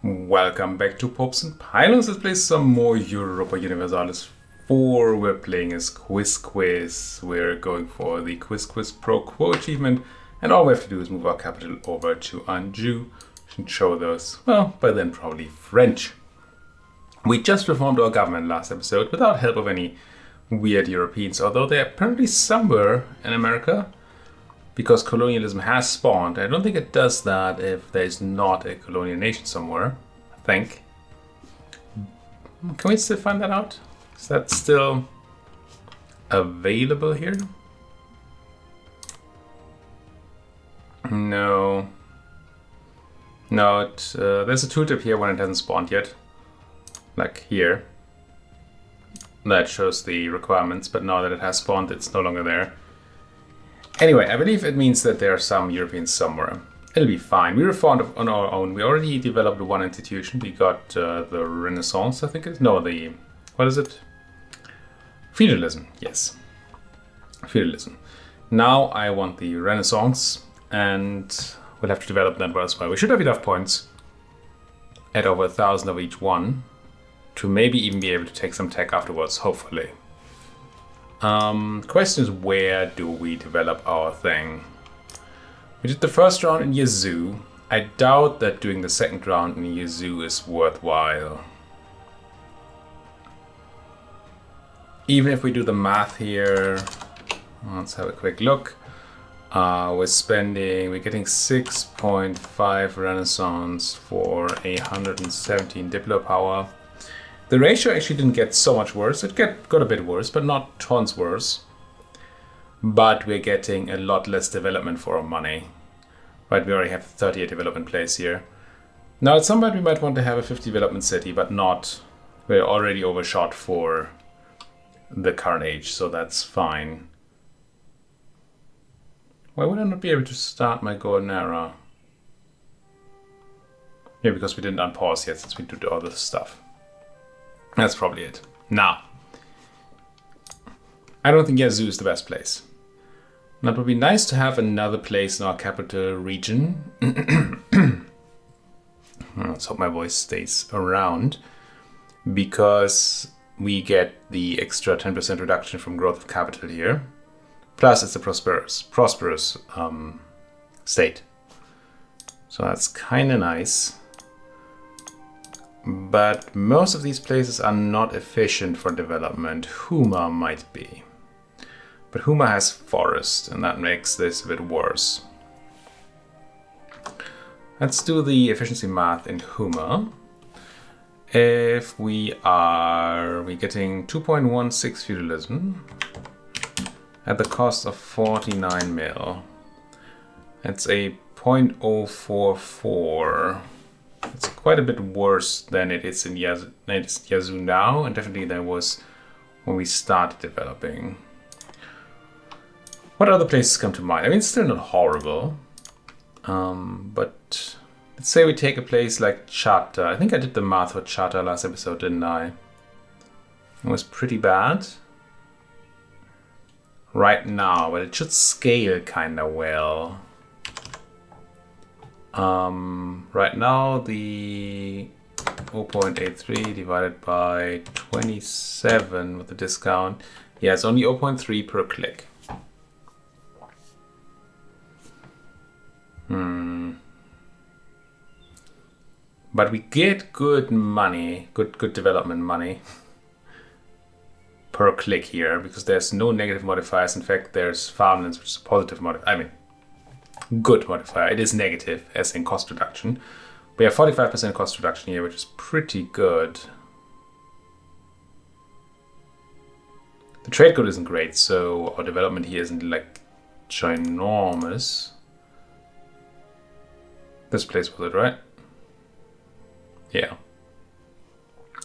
Welcome back to Popes and Pylons. Let's play some more Europa Universalis IV. We're playing as Quizquiz. We're going for the Quizquiz Pro Quo achievement, and all we have to do is move our capital over to Anjou. Should show those, well, by then probably French. We just reformed our government last episode without help of any weird Europeans, although they're apparently somewhere in America. Because colonialism has spawned. I don't think it does that if there's not a colonial nation somewhere, I think. Can we still find that out? Is that still available here? No. No, there's a tooltip here when it hasn't spawned yet. Like here. That shows the requirements, but now that it has spawned, it's no longer there. Anyway, I believe it means that there are some Europeans somewhere. It'll be fine. We reformed on our own. We already developed one institution. We got the Renaissance, I think it is. No, what is it? Feudalism, yes. Feudalism. Now I want the Renaissance, and we'll have to develop that as well. We should have enough points at over 1,000 of each one to maybe even be able to take some tech afterwards, hopefully. Question is, where do we develop our thing? We did the first round in Yazoo. I doubt that doing the second round in Yazoo is worthwhile. Even if we do the math here, let's have a quick look. We're getting 6.5 Renaissance for 117 Diplo power. The ratio actually didn't get so much worse. It got a bit worse, but not tons worse. But we're getting a lot less development for our money. Right, we already have 38 development plays here. Now at some point we might want to have a 50 development city, but not. We're already overshot for the current age, so that's fine. Why would I not be able to start my golden era? Yeah, because we didn't unpause yet since we did all this stuff. That's probably it. Now, I don't think Yazoo is the best place. Now, it would be nice to have another place in our capital region. Let's hope my voice stays around. Because we get the extra 10% reduction from growth of capital here. Plus, it's a prosperous state. So that's kind of nice. But most of these places are not efficient for development. Huma might be. But Huma has forest, and that makes this a bit worse. Let's do the efficiency math in Huma. If we're getting 2.16 feudalism at the cost of 49 mil. That's a 0.044. It's quite a bit worse than it is in Yazoo now, and definitely there was when we started developing. What other places come to mind? I mean, it's still not horrible, but let's say we take a place like Chata. I think I did the math for Chata last episode, didn't I? It was pretty bad right now, but it should scale kind of well. Right now the 0.83 divided by 27 with the discount. Yeah, it's only 0.3 per click. But we get good money, good development money per click here because there's no negative modifiers. In fact, there's farmlands, which is a positive modifier. I mean, good modifier. It is negative as in cost reduction. We have 45% cost reduction here, which is pretty good. The trade code isn't great, so our development here isn't like ginormous. This place was it, right? Yeah.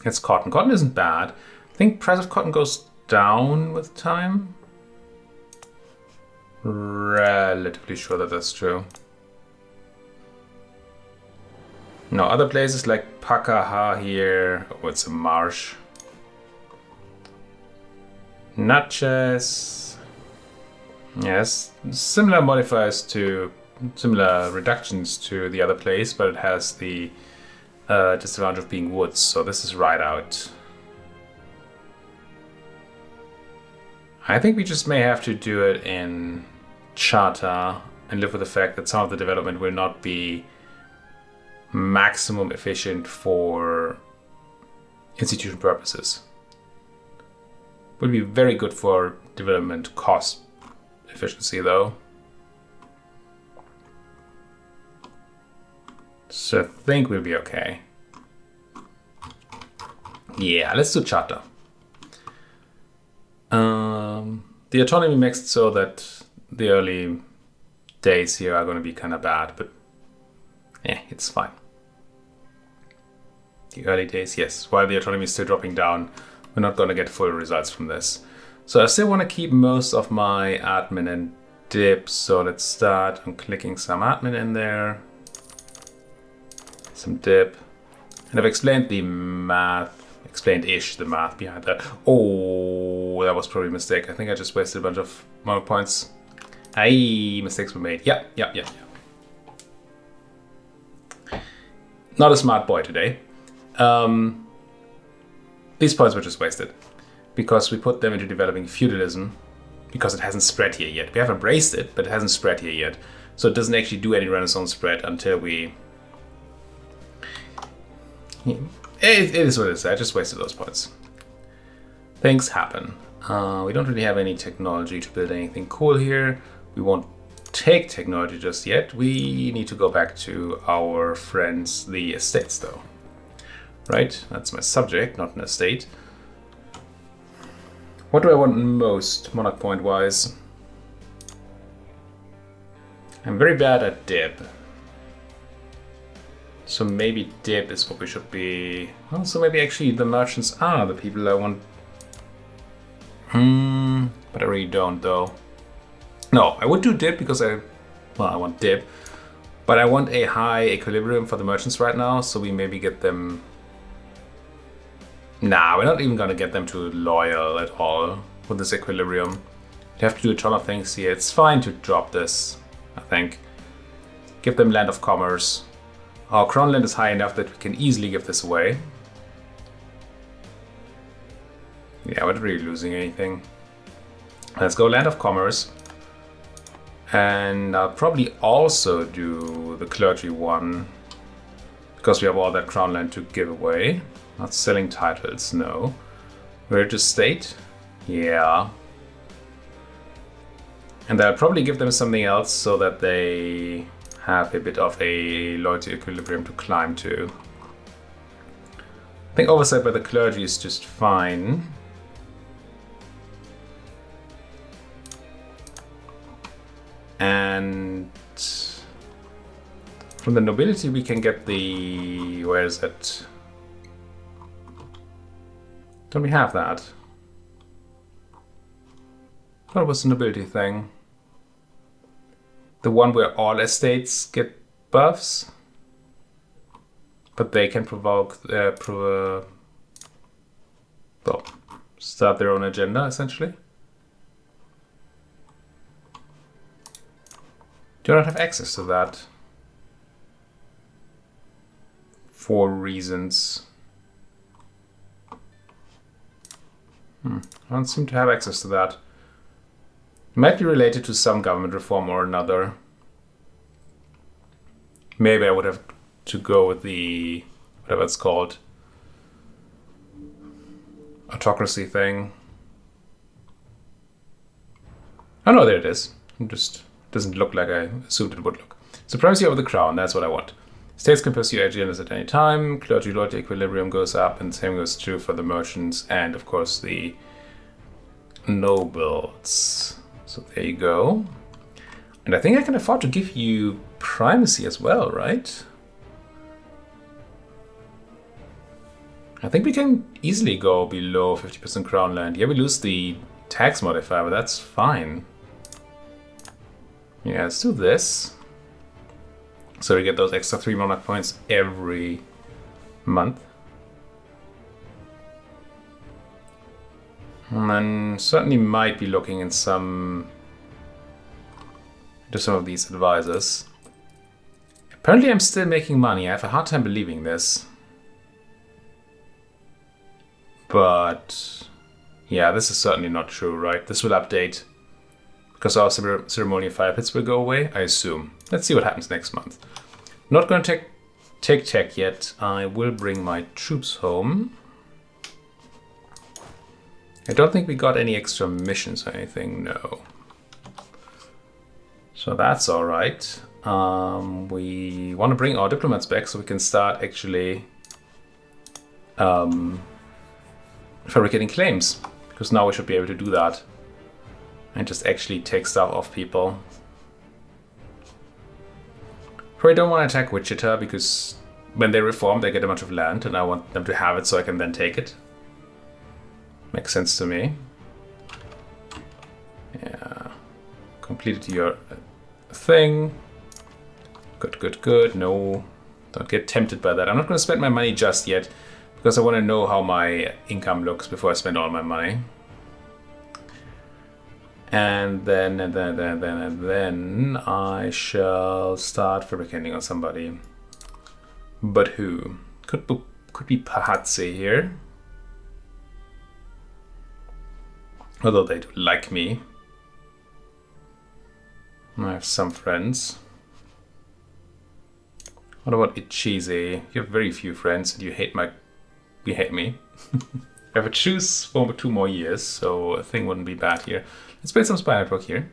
It's cotton. Cotton isn't bad. I think price of cotton goes down with time. Relatively sure that that's true. No, other places like Pakaha here. Oh, it's a marsh. Natchez. Yes, similar modifiers to similar reductions to the other place, but it has the disadvantage of being woods, so this is right out. I think we just may have to do it in charter and live with the fact that some of the development will not be maximum efficient for institution purposes. Will be very good for development cost efficiency though. So I think we'll be okay. Yeah, let's do charter. The autonomy makes it so that the early days here are going to be kind of bad, but it's fine. The early days, yes. While the autonomy is still dropping down, we're not going to get full results from this. So I still want to keep most of my admin and dip. So let's start on clicking some admin in there, some dip, and I've explained the math. Explained-ish the math behind that. Oh, that was probably a mistake. I think I just wasted a bunch of mono points. Aye, mistakes were made. Yeah. Not a smart boy today. These points were just wasted because we put them into developing feudalism because it hasn't spread here yet. We have embraced it, but it hasn't spread here yet. So it doesn't actually do any Renaissance spread until we... It is what it is. I just wasted those points. Things happen. We don't really have any technology to build anything cool here. We won't take technology just yet. We need to go back to our friends, the estates, though. Right? That's my subject, not an estate. What do I want most, monarch point-wise? I'm very bad at dip. So maybe dip is what we should be... Well, so maybe actually the merchants are the people I want. But I really don't, though. No, I would do dip because I want dip. But I want a high equilibrium for the merchants right now, so we maybe get them... Nah, we're not even gonna get them to loyal at all with this equilibrium. We have to do a ton of things here. It's fine to drop this, I think. Give them land of commerce. Our crown land is high enough that we can easily give this away. Yeah, we're not really losing anything. Let's go land of commerce. And I'll probably also do the clergy one, because we have all that crown land to give away. Not selling titles, no. Religious state? Yeah. And I'll probably give them something else so that they have a bit of a loyalty equilibrium to climb to. I think oversight by the clergy is just fine. And from the nobility we can get the... Where is it? Don't we have that? What was the nobility thing? The one where all estates get buffs? But they can provoke... well, start their own agenda, essentially. Do not have access to that. For reasons. I don't seem to have access to that. It might be related to some government reform or another. Maybe I would have to go with the, whatever it's called, autocracy thing. Oh no, there it is. It just doesn't look like I assumed it would look. Supremacy over the crown, that's what I want. States can pursue agendas at any time, clergy loyalty equilibrium goes up, and same goes true for the merchants and of course the nobles. So there you go. And I think I can afford to give you primacy as well, right? I think we can easily go below 50% crown land. Yeah, we lose the tax modifier, but that's fine. Yeah, let's do this. So we get those extra 3 monarch points every month. And then certainly might be looking in some of these advisors. Apparently I'm still making money. I have a hard time believing this. But yeah, this is certainly not true, right? This will update because our ceremonial fire pits will go away, I assume. Let's see what happens next month. Not going to take tech yet. I will bring my troops home. I don't think we got any extra missions or anything, no. So that's all right. We want to bring our diplomats back so we can start actually fabricating claims, because now we should be able to do that and just actually take stuff off people. Probably don't want to attack Wichita because when they reform they get a bunch of land and I want them to have it so I can then take it. Makes sense to me. Yeah. Completed your thing. Good, good, good. No, don't get tempted by that. I'm not going to spend my money just yet because I want to know how my income looks before I spend all my money. And then I shall start fabricating on somebody. But who? Could be Pahatse here. Although they do like me. I have some friends. What about Ichize? You have very few friends and you hate me. I have a choose for 2 more years, so a thing wouldn't be bad here. Let's play some spy network here.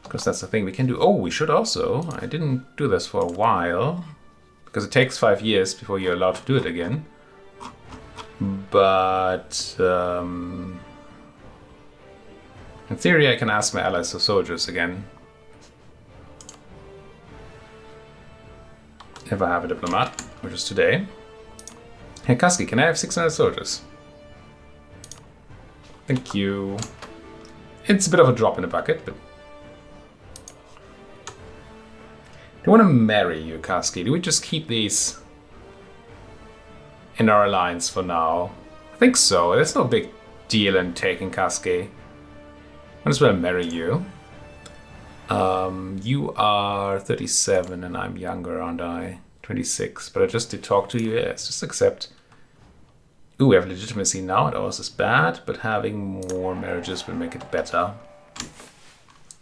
Because that's the thing we can do. Oh, we should also. I didn't do this for a while. Because it takes 5 years before you're allowed to do it again. But in theory, I can ask my allies for soldiers again. If I have a diplomat, which is today. Hey, Kaski, can I have 600 soldiers? Thank you. It's a bit of a drop in the bucket, but... Do I want to marry you, Kaski? Do we just keep these in our alliance for now? I think so. There's no big deal in taking Kaski. I just want to marry you. You are 37 and I'm younger, aren't I? 26. But I just did talk to you. Yes, just accept. Ooh, we have legitimacy now. It always is bad, but having more marriages will make it better.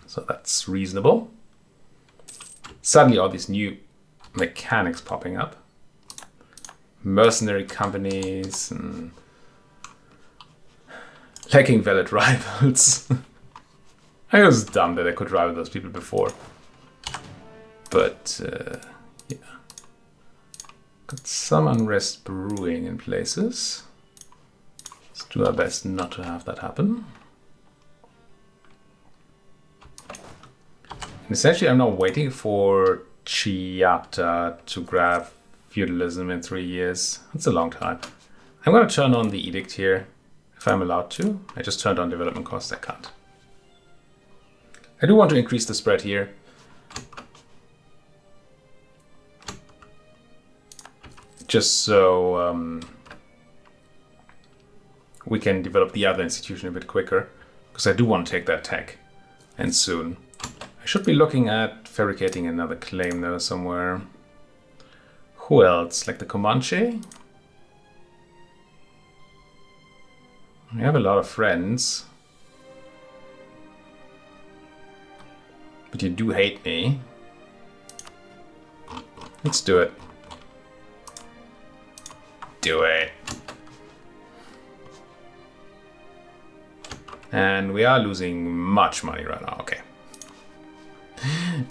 So that's reasonable. Suddenly all these new mechanics popping up. Mercenary companies and lacking valid rivals. I was dumb that I could rival those people before. But, yeah. Got some unrest brewing in places. Let's do our best not to have that happen. And essentially, I'm now waiting for Chiata to grab feudalism in 3 years. That's a long time. I'm going to turn on the edict here, if I'm allowed to. I just turned on development costs, I can't. I do want to increase the spread here. Just so we can develop the other institution a bit quicker. Because I do want to take that tech. And soon. I should be looking at fabricating another claim though somewhere. Who else? Like the Comanche? I have a lot of friends. But you do hate me. Let's do it. Do it. And we are losing much money right now. Okay.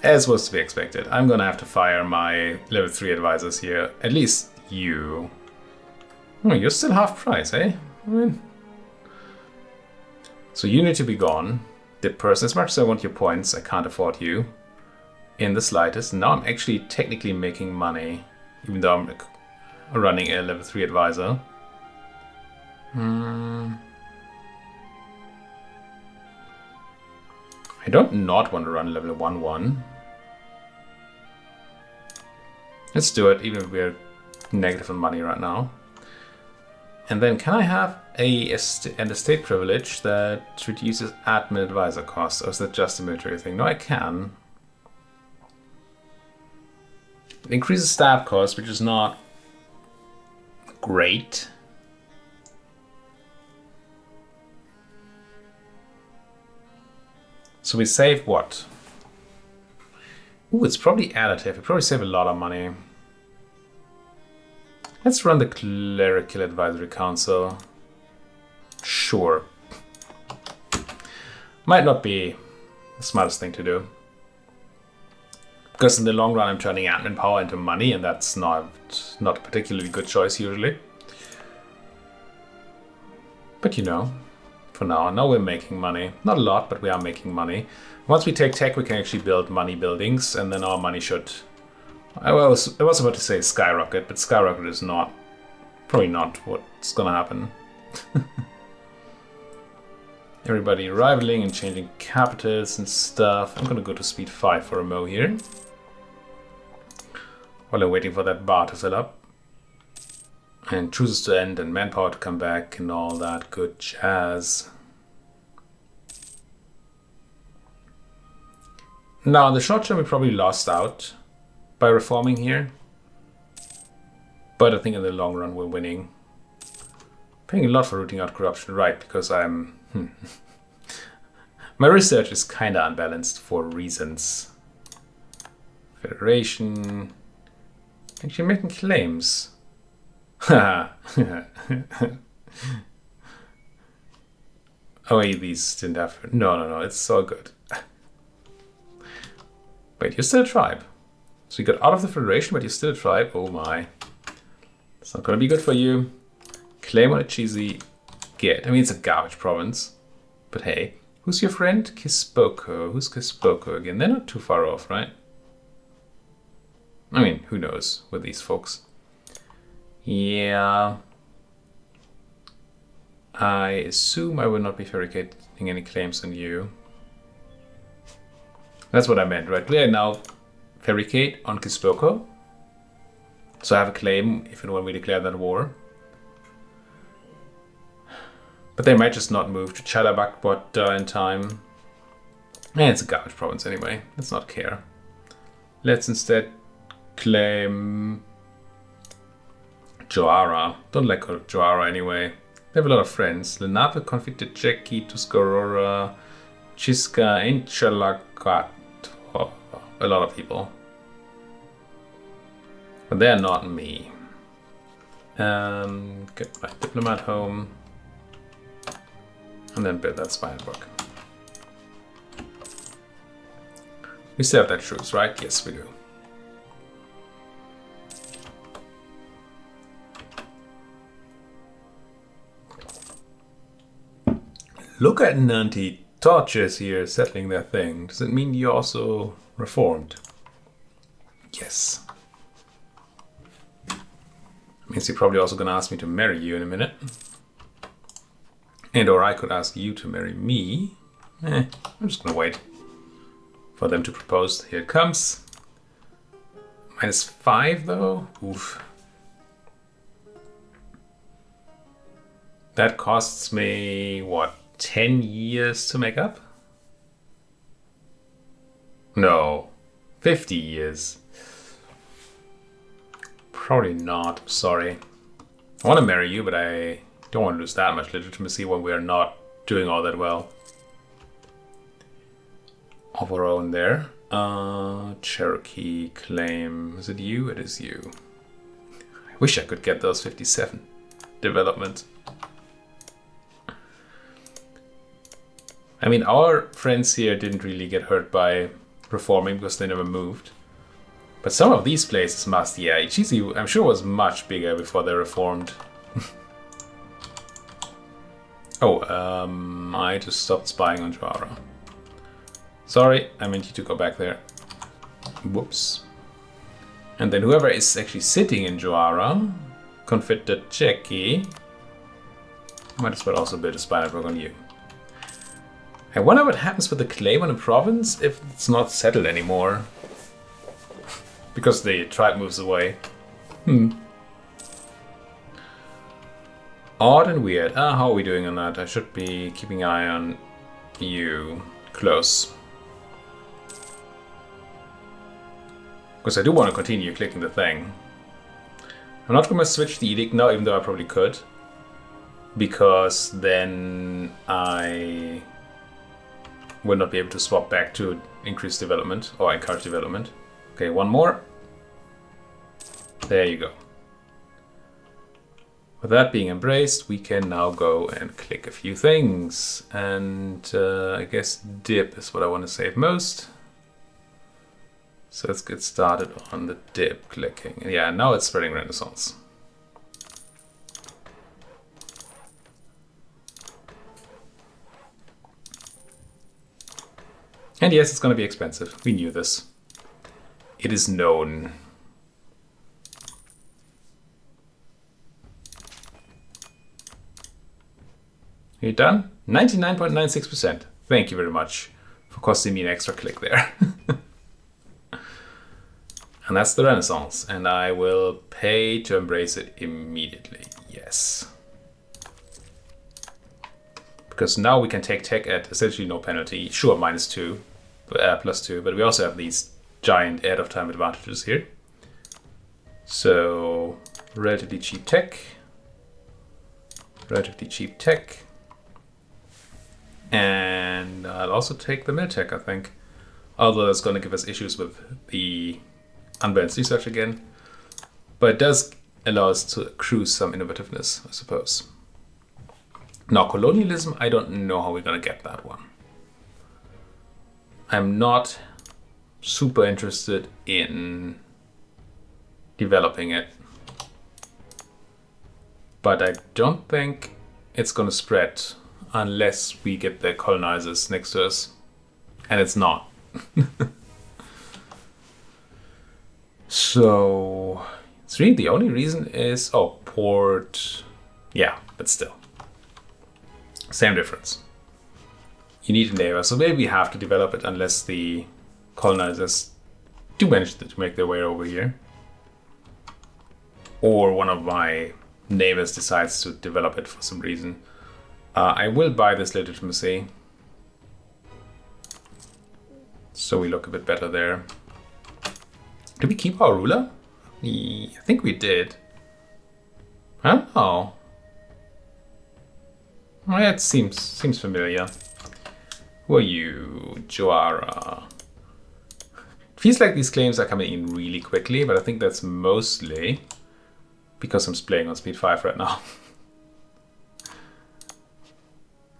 As was to be expected. I'm gonna have to fire my level 3 advisors here. At least you. Oh, you're still half price, eh? I mean... So you need to be gone. Dip person. As much as I want your points, I can't afford you. In the slightest. Now I'm actually technically making money. Even though I'm running a level 3 advisor. I don't not want to run level 1-1. Let's do it, even if we're negative on money right now. And then can I have an estate privilege that reduces admin advisor costs? Or is that just a military thing? No, I can. It increases staff costs, which is not great. So we save what? Ooh, it's probably additive. We probably save a lot of money. Let's run the Clerical Advisory Council. Sure. Might not be the smartest thing to do. Because in the long run I'm turning admin power into money, and that's not a particularly good choice usually. But you know, for now we're making money. Not a lot, but we are making money. Once we take tech, we can actually build money buildings, and then our money should... I was about to say skyrocket, but skyrocket is probably not what's gonna happen. Everybody rivaling and changing capitals and stuff. I'm gonna go to speed 5 for a mo here. While I'm waiting for that bar to fill up. And truces to end and manpower to come back and all that good jazz. Now, in the short term, we probably lost out by reforming here. But I think in the long run, we're winning. Paying a lot for rooting out corruption, right? Because I'm... My research is kind of unbalanced for reasons. Federation... Actually making claims. Oh, wait, these didn't have... No, it's all good. Wait, you're still a tribe. So you got out of the Federation, but you're still a tribe. Oh my. It's not gonna be good for you. Claim on a cheesy get. I mean, it's a garbage province. But hey, who's your friend? Kispoko. Who's Kispoko again? They're not too far off, right? I mean, who knows with these folks. Yeah. I assume I will not be fabricating any claims on you. That's what I meant, right? Do I now fabricate on Kispoko? So I have a claim if and when we declare that war. But they might just not move to Chalabakbot in time. And it's a garbage province anyway. Let's not care. Let's instead claim Joara. Don't like Joara anyway. They have a lot of friends. Lenape, Confite, Jackie, Tuscarora, Chiska, and Chalakat. Oh, a lot of people. But they're not me. Get my diplomat home. And then build that spy network. We still have that truce, right? Yes, we do. Look at Nanti Torches here settling their thing. Does it mean you also reformed? Yes. Means you're probably also gonna ask me to marry you in a minute. And or I could ask you to marry me. I'm just gonna wait for them to propose. Here it comes. -5 though? Oof. That costs me, what, 10 years to make up? No, 50 years. Probably not, I'm sorry. I want to marry you, but I don't want to lose that much legitimacy when we are not doing all that well. Of our own there. Cherokee claim. Is it you? It is you. I wish I could get those 57 development. I mean, our friends here didn't really get hurt by reforming because they never moved. But some of these places must, yeah, Ichizi, I'm sure was much bigger before they reformed. Oh, I just stopped spying on Joara. Sorry, I meant you to go back there. Whoops. And then whoever is actually sitting in Joara, confit the Jackie, might as well also build a spy network on you. I wonder what happens with the claim on a province if it's not settled anymore. Because the tribe moves away. Odd and weird. How are we doing on that? I should be keeping an eye on you close. Because I do want to continue clicking the thing. I'm not going to switch the edict now, even though I probably could. Because then I will not be able to swap back to increase development or encourage development. Okay, one more. There you go. With that being embraced, we can now go and click a few things. And I guess dip is what I want to save most. So let's get started on the dip clicking. And yeah, now it's spreading Renaissance. And yes, it's going to be expensive. We knew this. It is known. Are you done? 99.96%. Thank you very much for costing me an extra click there. And that's the Renaissance. And I will pay to embrace it immediately. Yes. Because now we can take tech at essentially no penalty. Sure, -2, +2, but we also have these giant ahead of time advantages here. So, relatively cheap tech. Relatively cheap tech. And I'll also take the mill tech, I think. Although it's going to give us issues with the unbalanced research again. But it does allow us to accrue some innovativeness, I suppose. Now, colonialism, I don't know how we're going to get that one. I'm not super interested in developing it. But I don't think it's going to spread unless we get the colonizers next to us. And it's not. So, it's really the only reason is, oh, port. Yeah, but still. Same difference. You need a neighbor, so maybe we have to develop it unless the colonizers do manage to make their way over here. Or one of my neighbors decides to develop it for some reason. I will buy this legitimacy. So we look a bit better there. Did we keep our ruler? I think we did. I don't know. Well, it seems familiar. Who are you? Joara. Feels like these claims are coming in really quickly, but I think that's mostly because I'm playing on speed 5 right now.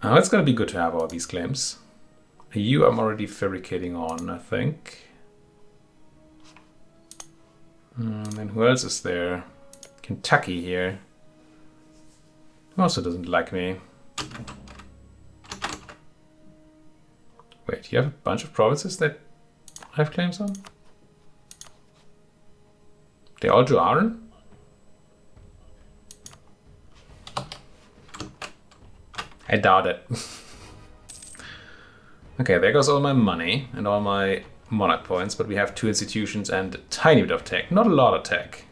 It's going to be good to have all these claims. You I'm already fabricating on, I think. And then who else is there? Kentucky here. Who also doesn't like me? Wait, you have a bunch of provinces that I have claims on? They all Joaran? I doubt it. Okay, there goes all my money and all my monarch points, but we have 2 institutions and a tiny bit of tech. Not a lot of tech.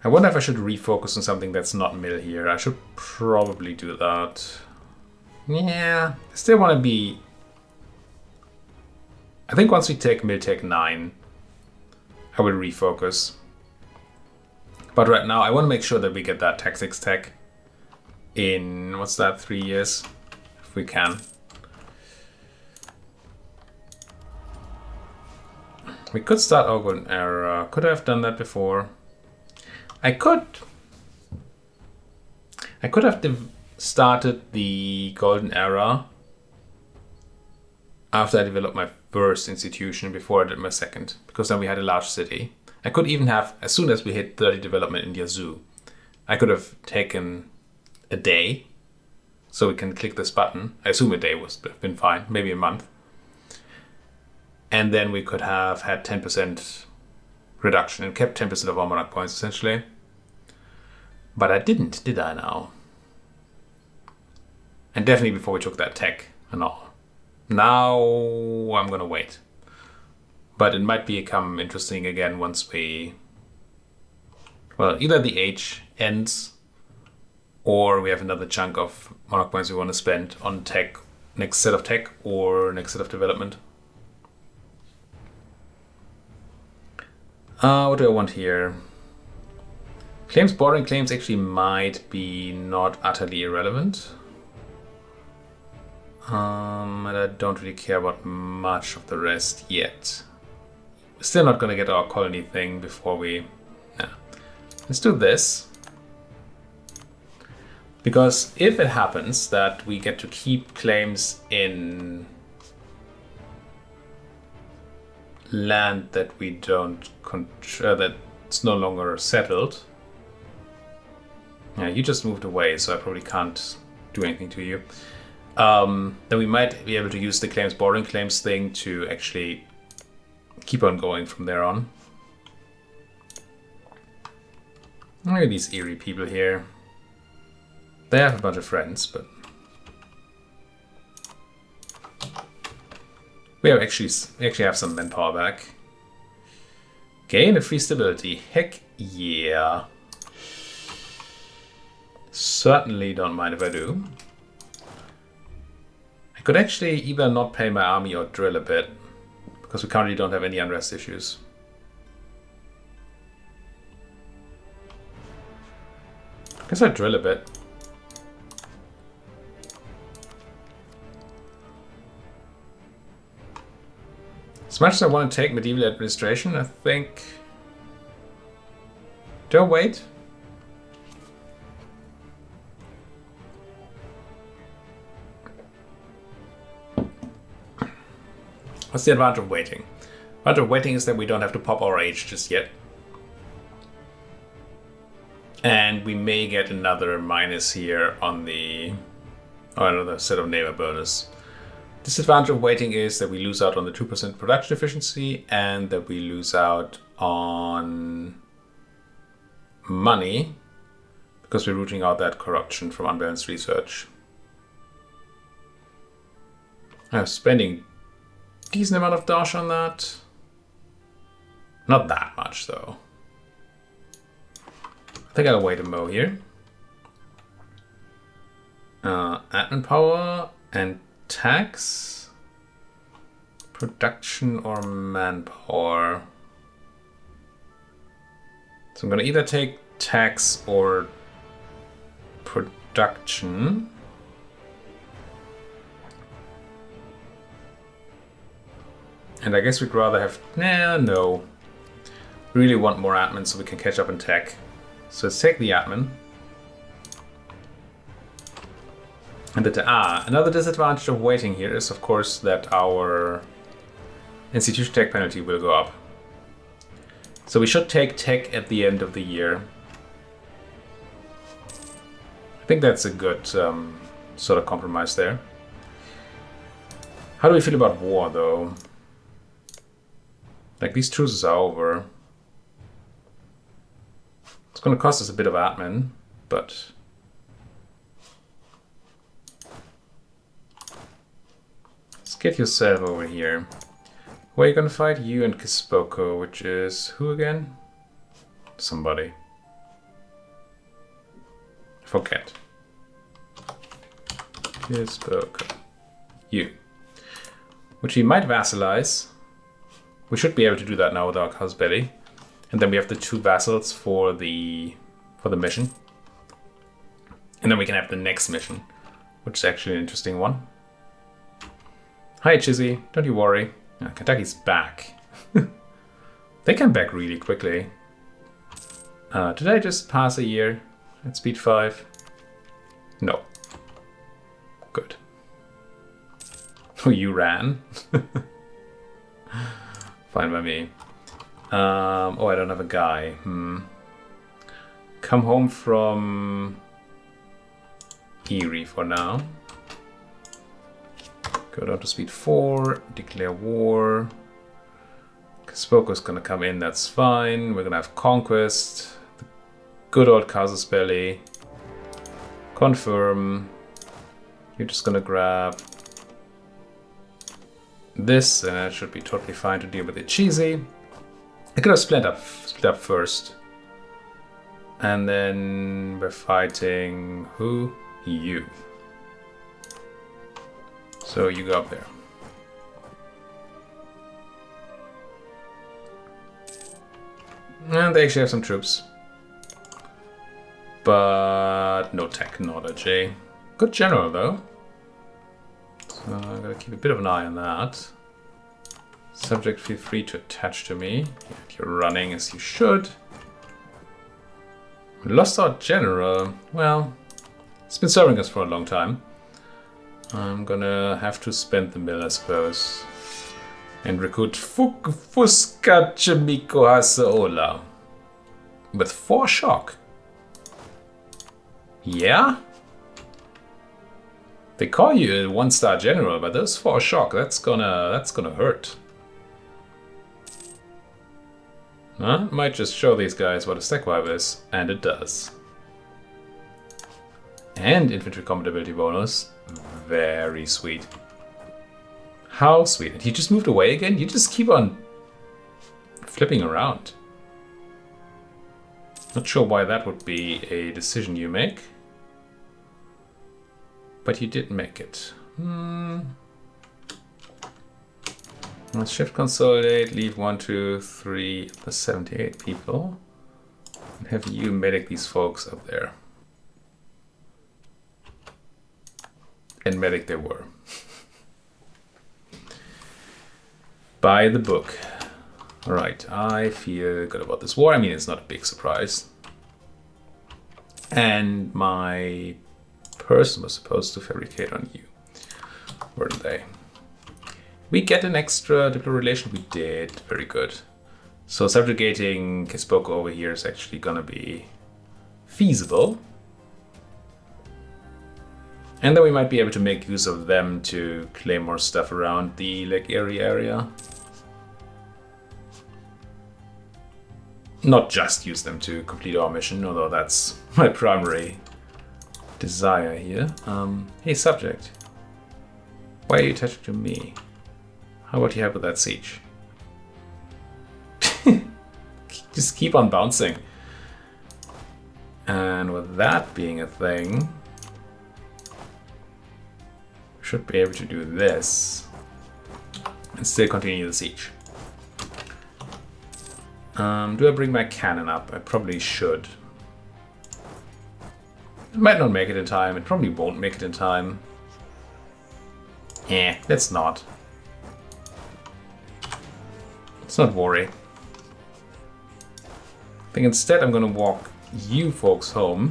I wonder if I should refocus on something that's not mill here. I should probably do that. Yeah, I still want to be... I think once we take mill tech 9, I will refocus. But right now, I want to make sure that we get that tactics tech in, what's that, 3 years? If we can. We could start our golden era. Could I have done that before? I could have started the golden era after I developed my first institution before I did my second, because then we had a large city. I could even have, as soon as we hit 30 development in Yazoo, I could have taken a day, so we can click this button. I assume a day would have been fine, maybe a month. And then we could have had 10% reduction and kept 10% of our monarch points, essentially. But I didn't, did I now? And definitely before we took that tech and all. Now I'm gonna wait. But it might become interesting again once we... Well, either the age ends, or we have another chunk of monarch points we want to spend on tech, next set of tech, or next set of development. What do I want here? Claims, bordering claims actually might be not utterly irrelevant. And I don't really care about much of the rest yet. Still not gonna get our colony thing before we... Yeah. Let's do this. Because if it happens that we get to keep claims in land that we don't control, that's no longer settled. Yeah, you just moved away, so I probably can't do anything to you. Then we might be able to use the claims, bordering claims thing to actually keep on going from there on. Look at these eerie people here. They have a bunch of friends, but we actually have some manpower back. Gain a free stability. Heck yeah. Certainly don't mind if I do. I could actually either not pay my army or drill a bit, because we currently don't have any unrest issues. I guess I'd drill a bit. As much as I want to take medieval administration, I think... Don't wait. What's the advantage of waiting? The advantage of waiting is that we don't have to pop our age just yet. And we may get another minus here on the... or another set of neighbor bonus. Disadvantage of waiting is that we lose out on the 2% production efficiency and that we lose out on money because we're rooting out that corruption from unbalanced research. I'm spending a decent amount of dosh on that. Not that much though. I think I'll wait a mo here. Admin power and tax, production or manpower. So I'm gonna either take tax or production. And I guess we'd rather have, no. We really want more admin so we can catch up in tech. So let's take the admin. And another disadvantage of waiting here is, of course, that our institution tech penalty will go up. So we should take tech at the end of the year. I think that's a good sort of compromise there. How do we feel about war, though? Like, these truces are over. It's going to cost us a bit of admin, but... Get yourself over here. Who are you gonna fight? You and Kispoko, which is who again? Somebody. Forget. Kispoko. You. Which we might vassalize. We should be able to do that now with our Cos Belli. And then we have the 2 vassals for the mission. And then we can have the next mission, which is actually an interesting one. Hi Chizzy, don't you worry. Kentucky's back. They come back really quickly. Did I just pass a year at speed 5? No. Good. Oh, you ran? Fine by me. Oh, I don't have a guy. Come home from Erie for now. Go down to speed 4, declare war. Spoko's gonna come in, that's fine. We're gonna have conquest. The good old Casus Belli. Confirm. You're just gonna grab this, and that should be totally fine to deal with the cheesy. I could have split up first. And then we're fighting who? You. So you go up there. And they actually have some troops. But no technology. Good general though. So I'm gonna keep a bit of an eye on that. Subject, feel free to attach to me. You're running as you should. We lost our general. Well, it's been serving us for a long time. I'm gonna have to spend the mill, I suppose. And recruit Fuska Chimiko Haseola. With 4 shock. Yeah? They call you a 1-star general, but those 4 shock, that's gonna hurt. Huh? Might just show these guys what a stack wipe is, and it does. And infantry combat ability bonus. Very sweet. How sweet. And he just moved away again? You just keep on flipping around. Not sure why that would be a decision you make. But you did make it. Let's shift consolidate, leave 1, 2, 3, the 78 people. And have you medic these folks up there. And medic they were. By the book. Alright, I feel good about this war. I mean, it's not a big surprise. And my person was supposed to fabricate on you. Weren't they? We get an extra diplomatic relation. We did. Very good. So subjugating Quizquiz over here is actually gonna be feasible. And then we might be able to make use of them to claim more stuff around the Lake Erie area. Not just use them to complete our mission, although that's my primary desire here. Hey subject, why are you attached to me? How about you help with that siege? Just keep on bouncing. And with that being a thing, we should be able to do this and still continue the siege. Do I bring my cannon up? I probably should. It might not make it in time. It probably won't make it in time. Let's not. Let's not worry. I think instead I'm gonna walk you folks home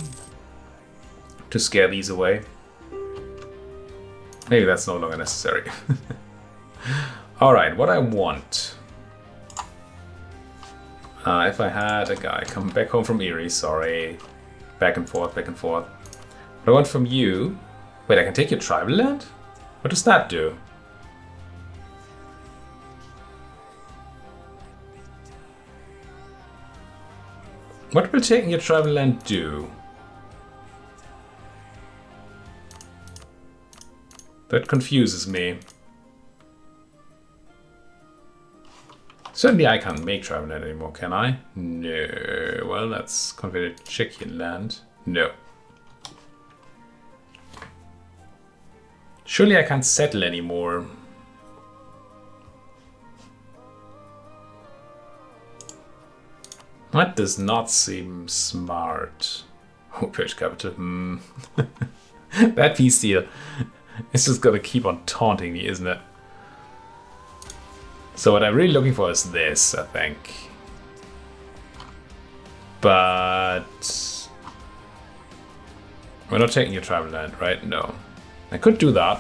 to scare these away. Maybe that's no longer necessary. Alright, what I want. If I had a guy come back home from Erie, sorry. Back and forth, back and forth. What I want from you... Wait, I can take your tribal land? What does that do? What will taking your tribal land do? That confuses me. Certainly I can't make tribal land anymore, can I? No. Well, that's converted Czechian land. No. Surely I can't settle anymore. That does not seem smart. Oh, British capital. That peace deal is just gonna keep on taunting me, isn't it? So what I'm really looking for is this, I think. But we're not taking your tribal land, right? No. I could do that.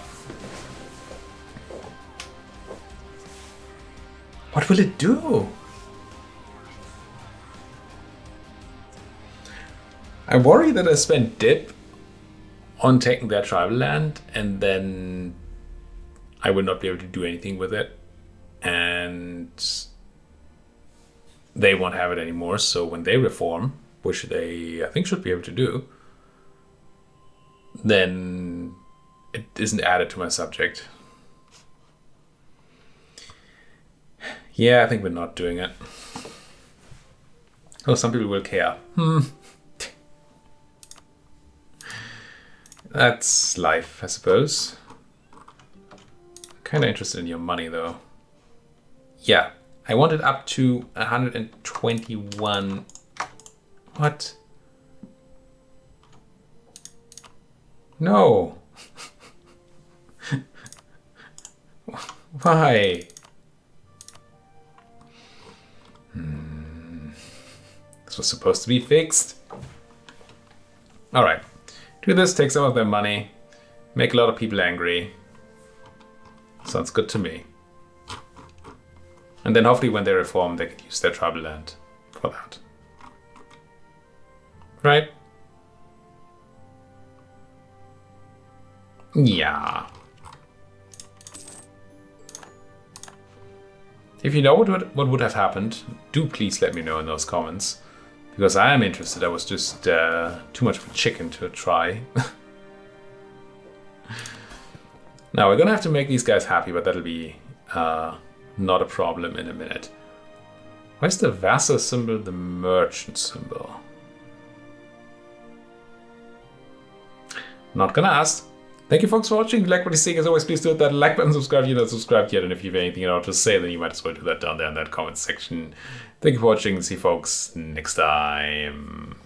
What will it do? I worry that I spent dip on taking their tribal land and then I would not be able to do anything with it. And they won't have it anymore. So when they reform, which they I think should be able to do, then it isn't added to my subject. Yeah, I think we're not doing it. Oh, some people will care. That's life, I suppose. Kind of interested in your money, though. Yeah, I want it up to 121. What? No. Why? This was supposed to be fixed. Alright. Do this, take some of their money, make a lot of people angry. Sounds good to me. And then hopefully when they reform, they can use their tribal land for that. Right? Yeah. If you know what would have happened, do please let me know in those comments. Because I am interested. I was just too much of a chicken to try. Now we're gonna have to make these guys happy, but that'll be not a problem in a minute. Why is the vassal symbol the merchant symbol? Not gonna ask. Thank you folks for watching. If you like what you're seeing, as always, please do hit that like button, subscribe if you're not subscribed yet, and if you have anything else to say, then you might as well do that down there in that comment section. Thank you for watching. See you folks next time.